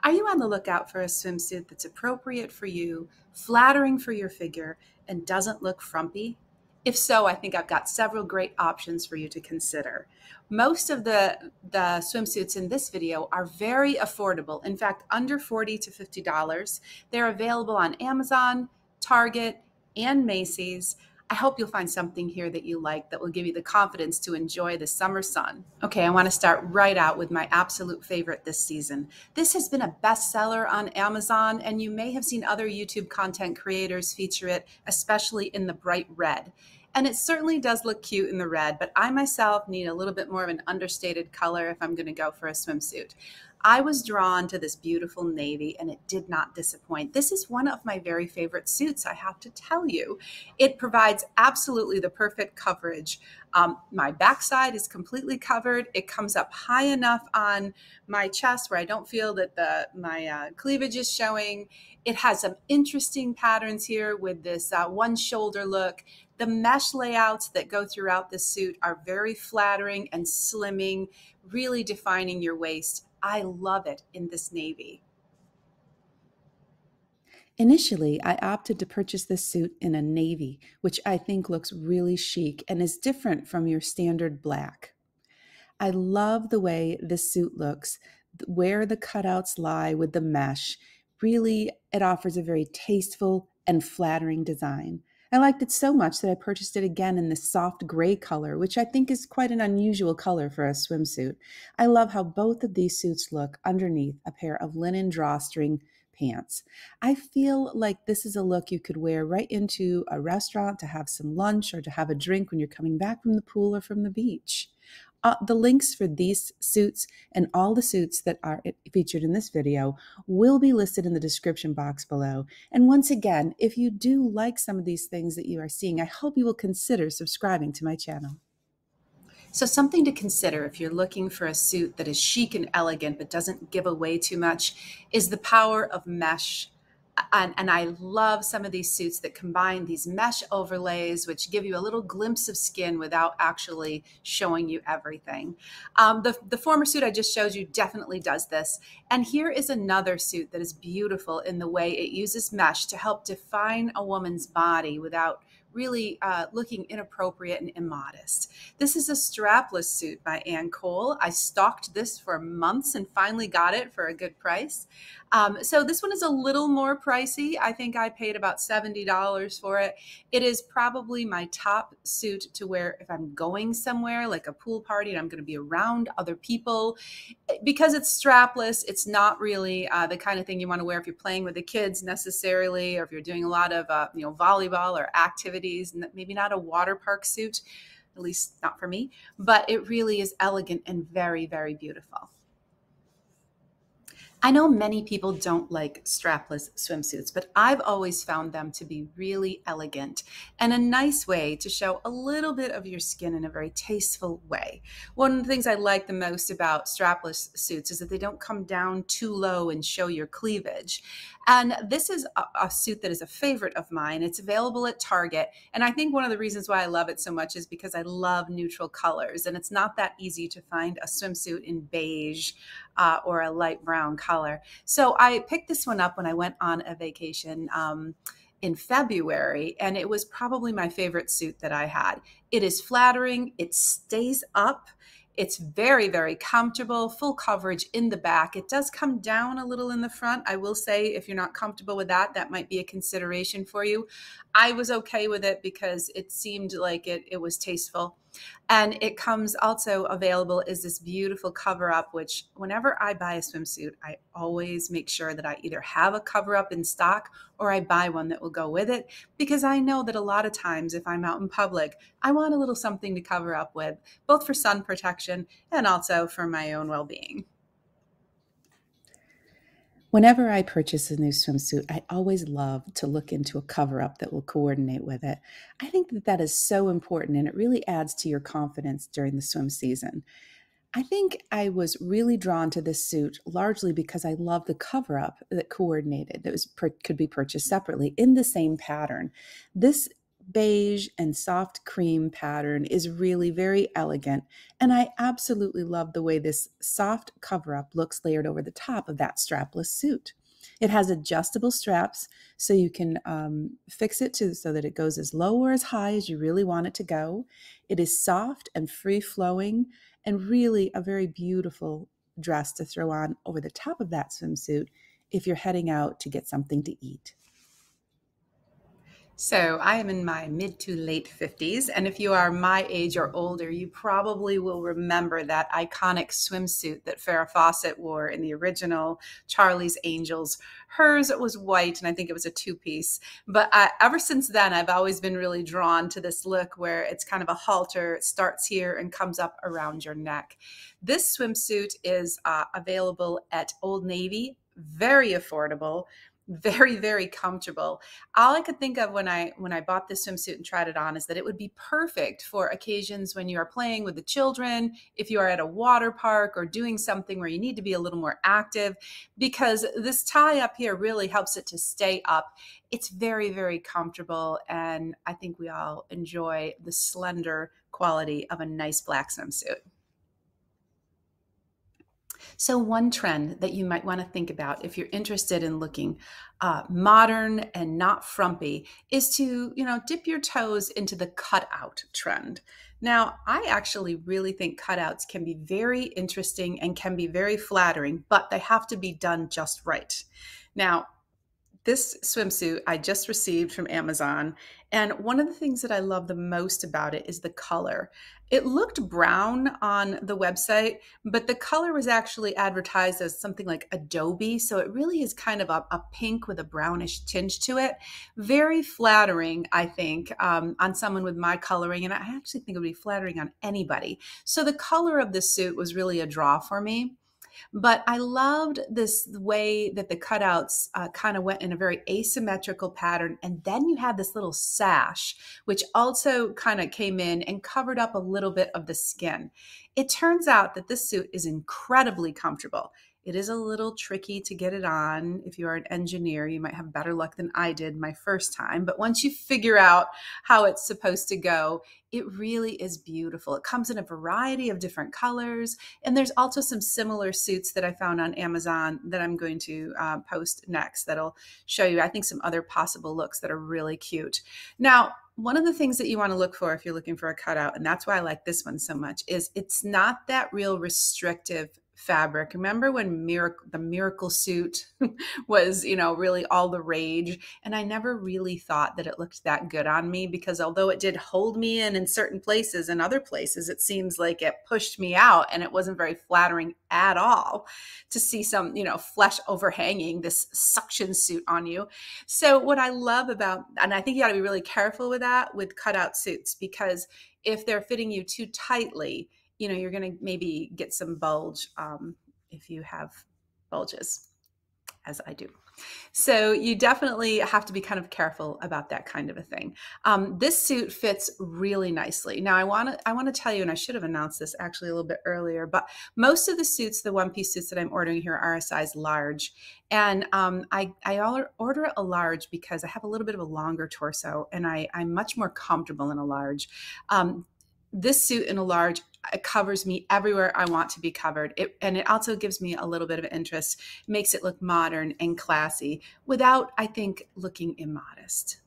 Are you on the lookout for a swimsuit that's appropriate for you, flattering for your figure, and doesn't look frumpy? If so, I think I've got several great options for you to consider. Most of the swimsuits in this video are very affordable. In fact, under $40 to $50. They're available on Amazon, Target, and Macy's. I hope you'll find something here that you like that will give you the confidence to enjoy the summer sun. Okay, I want to start right out with my absolute favorite this season. This has been a bestseller on Amazon, and you may have seen other YouTube content creators feature it, especially in the bright red. And it certainly does look cute in the red, but I myself need a little bit more of an understated color if I'm going to go for a swimsuit. I was drawn to this beautiful navy, and it did not disappoint. This is one of my very favorite suits, I have to tell you. It provides absolutely the perfect coverage. My backside is completely covered. It comes up high enough on my chest where I don't feel that my cleavage is showing. It has some interesting patterns here with this one shoulder look. The mesh layouts that go throughout the suit are very flattering and slimming, really defining your waist. I love it in this navy. Initially, I opted to purchase this suit in a navy, which I think looks really chic and is different from your standard black. I love the way this suit looks, where the cutouts lie with the mesh. Really, it offers a very tasteful and flattering design. I liked it so much that I purchased it again in this soft gray color, which I think is quite an unusual color for a swimsuit. I love how both of these suits look underneath a pair of linen drawstring pants. I feel like this is a look you could wear right into a restaurant to have some lunch or to have a drink when you're coming back from the pool or from the beach. The links for these suits and all the suits that are featured in this video will be listed in the description box below. And once again, if you do like some of these things that you are seeing, I hope you will consider subscribing to my channel. So something to consider if you're looking for a suit that is chic and elegant but doesn't give away too much is the power of mesh. And I love some of these suits that combine these mesh overlays, which give you a little glimpse of skin without actually showing you everything. The former suit I just showed you definitely does this. And here is another suit that is beautiful in the way it uses mesh to help define a woman's body without really looking inappropriate and immodest. This is a strapless suit by Ann Cole. I stalked this for months and finally got it for a good price. So this one is a little more pricey. I think I paid about $70 for it. It is probably my top suit to wear if I'm going somewhere like a pool party and I'm going to be around other people. Because it's strapless, it's not really the kind of thing you want to wear if you're playing with the kids necessarily, or if you're doing a lot of volleyball or activities, and maybe not a water park suit, at least not for me, but it really is elegant and very, very beautiful. I know many people don't like strapless swimsuits, but I've always found them to be really elegant and a nice way to show a little bit of your skin in a very tasteful way. One of the things I like the most about strapless suits is that they don't come down too low and show your cleavage. And this is a suit that is a favorite of mine. It's available at Target. And I think one of the reasons why I love it so much is because I love neutral colors. And it's not that easy to find a swimsuit in beige or a light brown color. So I picked this one up when I went on a vacation in February, and it was probably my favorite suit that I had. It is flattering. It stays up. It's very, very comfortable, full coverage in the back. It does come down a little in the front. I will say if you're not comfortable with that, that might be a consideration for you. I was okay with it because it seemed like it was tasteful. And it comes also available as this beautiful cover up, which whenever I buy a swimsuit, I always make sure that I either have a cover up in stock or I buy one that will go with it, because I know that a lot of times if I'm out in public, I want a little something to cover up with, both for sun protection and also for my own well-being. Whenever I purchase a new swimsuit, I always love to look into a cover-up that will coordinate with it. I think that that is so important, and it really adds to your confidence during the swim season. I think I was really drawn to this suit largely because I love the cover-up that coordinated. Could be purchased separately in the same pattern. This beige and soft cream pattern is really very elegant, and I absolutely love the way this soft cover-up looks layered over the top of that strapless suit. It has adjustable straps, so you can fix it so that it goes as low or as high as you really want it to go. It is soft and free-flowing, and really a very beautiful dress to throw on over the top of that swimsuit if you're heading out to get something to eat. So I am in my mid to late 50s, and if you are my age or older, you probably will remember that iconic swimsuit that Farrah Fawcett wore in the original Charlie's Angels. Hers was white, and I think it was a two-piece. But ever since then, I've always been really drawn to this look where it's kind of a halter. It starts here and comes up around your neck. This swimsuit is available at Old Navy, very affordable, very, very comfortable. All I could think of when I bought this swimsuit and tried it on is that it would be perfect for occasions when you are playing with the children, if you are at a water park or doing something where you need to be a little more active, because this tie up here really helps it to stay up. It's very, very comfortable, and I think we all enjoy the slender quality of a nice black swimsuit. So one trend that you might want to think about if you're interested in looking modern and not frumpy is to, dip your toes into the cutout trend. Now, I actually really think cutouts can be very interesting and can be very flattering, but they have to be done just right. Now, this swimsuit I just received from Amazon, and one of the things that I love the most about it is the color. It looked brown on the website, but the color was actually advertised as something like Adobe, so it really is kind of a pink with a brownish tinge to it. Very flattering, I think, on someone with my coloring, and I actually think it would be flattering on anybody. So the color of this suit was really a draw for me. But I loved this way that the cutouts kind of went in a very asymmetrical pattern. And then you had this little sash, which also kind of came in and covered up a little bit of the skin. It turns out that this suit is incredibly comfortable. It is a little tricky to get it on. If you are an engineer, you might have better luck than I did my first time. But once you figure out how it's supposed to go, it really is beautiful. It comes in a variety of different colors. And there's also some similar suits that I found on Amazon that I'm going to post next that'll show you, I think, some other possible looks that are really cute. Now, one of the things that you want to look for if you're looking for a cutout, and that's why I like this one so much, is it's not that real restrictive fabric. Remember when the miracle suit was, really all the rage? And I never really thought that it looked that good on me, because although it did hold me in certain places, and other places it seems like it pushed me out, and it wasn't very flattering at all to see some, flesh overhanging this suction suit on you. So what I love about, and I think you got to be really careful with that with cutout suits, because if they're fitting you too tightly, you're going to maybe get some bulge if you have bulges, as I do. So you definitely have to be kind of careful about that kind of a thing. This suit fits really nicely. Now I want to tell you, and I should have announced this actually a little bit earlier, but most of the suits, the one-piece suits that I'm ordering here, are a size large. And I order a large because I have a little bit of a longer torso, and I'm much more comfortable in a large. This suit in a large, it covers me everywhere I want to be covered. And it also gives me a little bit of interest, makes it look modern and classy without, I think, looking immodest.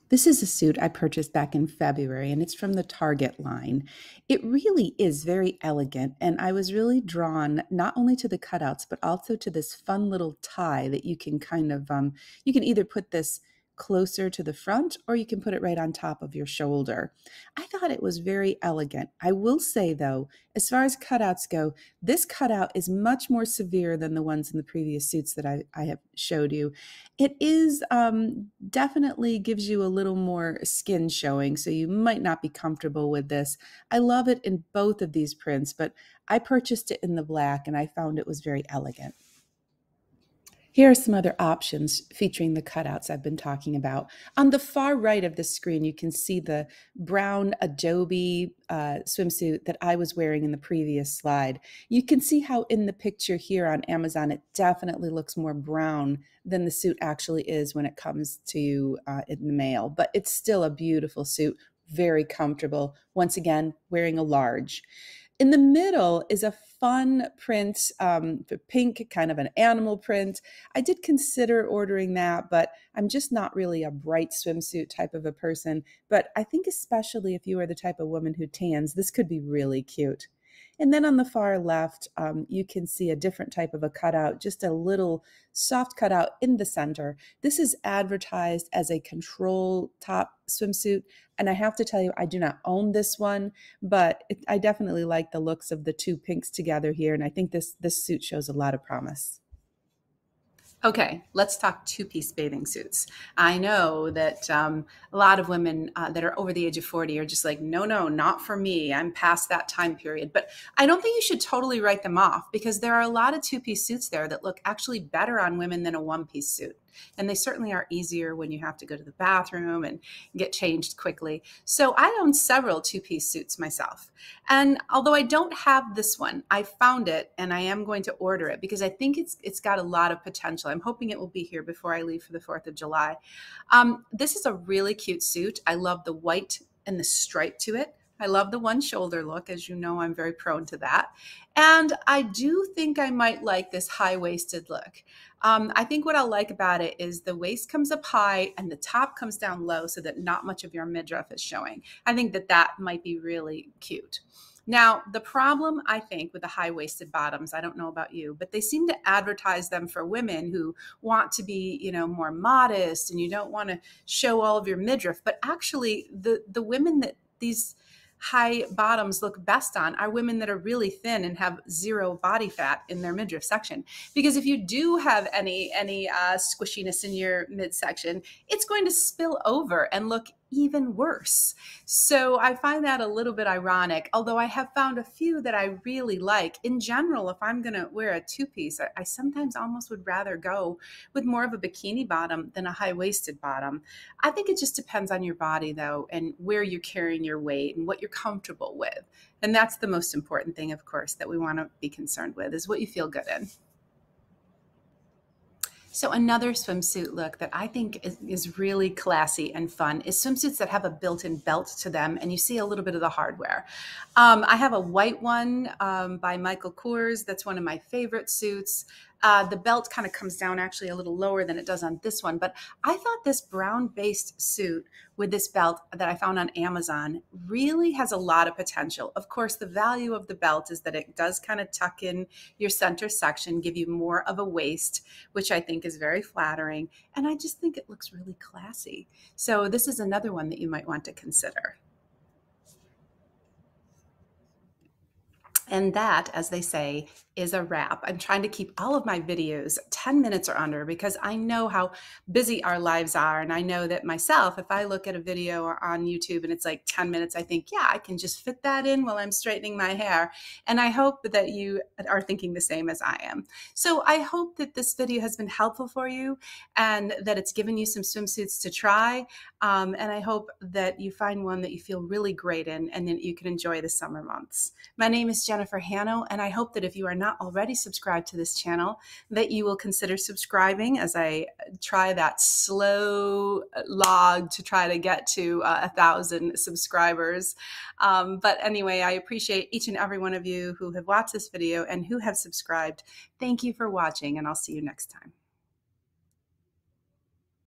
This is a suit I purchased back in February, and it's from the Target line. It really is very elegant, and I was really drawn not only to the cutouts, but also to this fun little tie that you can kind of, you can either put this closer to the front, or you can put it right on top of your shoulder. I thought it was very elegant. I will say, though, as far as cutouts go, this cutout is much more severe than the ones in the previous suits that I have showed you. It is definitely gives you a little more skin showing, so you might not be comfortable with this. I love it in both of these prints, but I purchased it in the black, and I found it was very elegant. Here are some other options featuring the cutouts I've been talking about. On the far right of the screen, you can see the brown Adobe swimsuit that I was wearing in the previous slide. You can see how in the picture here on Amazon, it definitely looks more brown than the suit actually is when it comes to in the mail, but it's still a beautiful suit, very comfortable. Once again, wearing a large. In the middle is a fun print, pink, kind of an animal print. I did consider ordering that, but I'm just not really a bright swimsuit type of a person. But I think especially if you are the type of woman who tans, this could be really cute. And then on the far left, you can see a different type of a cutout, just a little soft cutout in the center. This is advertised as a control top swimsuit. And I have to tell you, I do not own this one, but I definitely like the looks of the two pinks together here. And I think this suit shows a lot of promise. Okay, let's talk two-piece bathing suits. I know that a lot of women that are over the age of 40 are just like, no, no, not for me. I'm past that time period. But I don't think you should totally write them off, because there are a lot of two-piece suits there that look actually better on women than a one-piece suit. And they certainly are easier when you have to go to the bathroom and get changed quickly. So I own several two-piece suits myself. And although I don't have this one, I found it and I am going to order it because I think it's got a lot of potential. I'm hoping it will be here before I leave for the 4th of July. This is a really cute suit. I love the white and the stripe to it. I love the one shoulder look. As you know, I'm very prone to that. And I do think I might like this high-waisted look. I think what I'll like about it is the waist comes up high and the top comes down low so that not much of your midriff is showing. I think that that might be really cute. Now, the problem, I think, with the high-waisted bottoms, I don't know about you, but they seem to advertise them for women who want to be, you know, more modest and you don't want to show all of your midriff. But actually, the women that these high bottoms look best on are women that are really thin and have zero body fat in their midriff section. Because if you do have any squishiness in your midsection, it's going to spill over and look even worse. So I find that a little bit ironic, although I have found a few that I really like. In general, if I'm going to wear a two-piece, I sometimes almost would rather go with more of a bikini bottom than a high-waisted bottom. I think it just depends on your body, though, and where you're carrying your weight and what you're comfortable with. And that's the most important thing, of course, that we want to be concerned with, is what you feel good in. So another swimsuit look that I think is really classy and fun is swimsuits that have a built-in belt to them, and you see a little bit of the hardware. I have a white one by Michael Kors. That's one of my favorite suits. The belt kind of comes down actually a little lower than it does on this one, but I thought this brown-based suit with this belt that I found on Amazon really has a lot of potential. Of course, the value of the belt is that it does kind of tuck in your center section, give you more of a waist, which I think is very flattering. And I just think it looks really classy. So this is another one that you might want to consider. And that, as they say, is a wrap. I'm trying to keep all of my videos 10 minutes or under because I know how busy our lives are. And I know that myself, if I look at a video on YouTube and it's like 10 minutes, I think, yeah, I can just fit that in while I'm straightening my hair. And I hope that you are thinking the same as I am. So I hope that this video has been helpful for you and that it's given you some swimsuits to try. And I hope that you find one that you feel really great in and that you can enjoy the summer months. My name is Jennifer Hanno, and I hope that if you are not already subscribed to this channel, that you will consider subscribing as I try that slow log to try to get to 1,000 subscribers. But anyway, I appreciate each and every one of you who have watched this video and who have subscribed. Thank you for watching, and I'll see you next time.